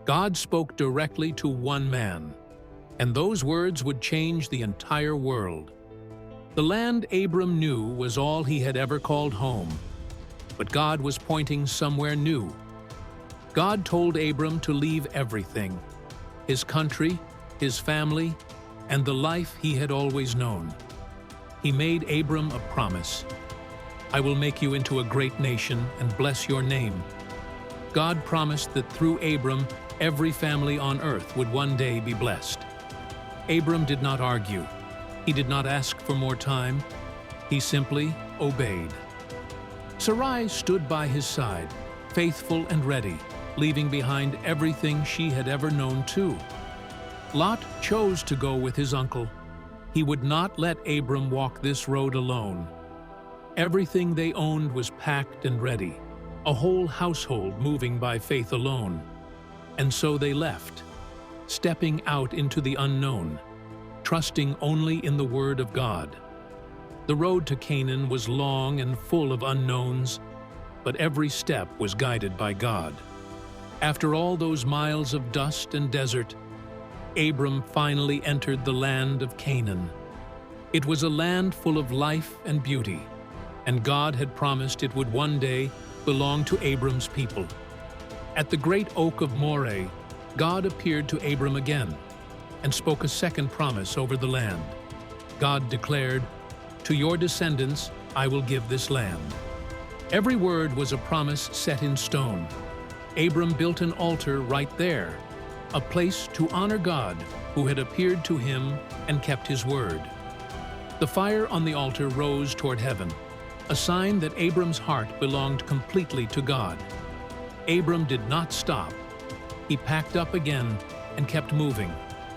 God spoke directly to one man, and those words would change the entire world. The land Abram knew was all he had ever called home, but God was pointing somewhere new. God told Abram to leave everything, his country, his family, and the life he had always known. He made Abram a promise. "I will make you into a great nation and bless your name." God promised that through Abram, every family on earth would one day be blessed. Abram did not argue. He did not ask for more time. He simply obeyed. Sarai stood by his side, faithful and ready, leaving behind everything she had ever known too. Lot chose to go with his uncle. He would not let Abram walk this road alone. Everything they owned was packed and ready, a whole household moving by faith alone. And so they left, stepping out into the unknown, trusting only in the word of God. The road to Canaan was long and full of unknowns, but every step was guided by God. After all those miles of dust and desert, Abram finally entered the land of Canaan. It was a land full of life and beauty, and God had promised it would one day belong to Abram's people. At the great oak of Moreh, God appeared to Abram again and spoke a second promise over the land. God declared, "To your descendants I will give this land." Every word was a promise set in stone. Abram built an altar right there, a place to honor God who had appeared to him and kept his word. The fire on the altar rose toward heaven, a sign that Abram's heart belonged completely to God. Abram did not stop. He packed up again and kept moving,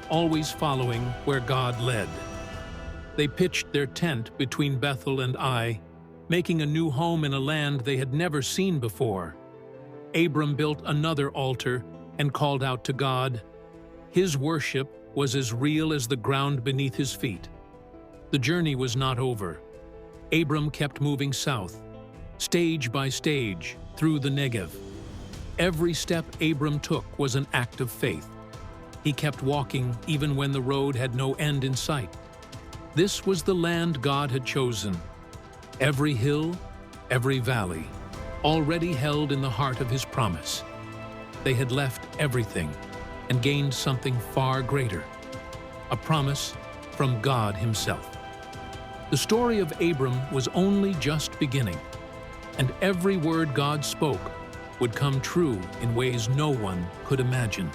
always following where God led. They pitched their tent between Bethel and Ai, making a new home in a land they had never seen before. Abram built another altar and called out to God. His worship was as real as the ground beneath his feet. The journey was not over. Abram kept moving south, stage by stage, through the Negev. Every step Abram took was an act of faith. He kept walking even when the road had no end in sight. This was the land God had chosen. Every hill, every valley, already held in the heart of his promise. They had left everything and gained something far greater, a promise from God himself. The story of Abram was only just beginning, and every word God spoke would come true in ways no one could imagine.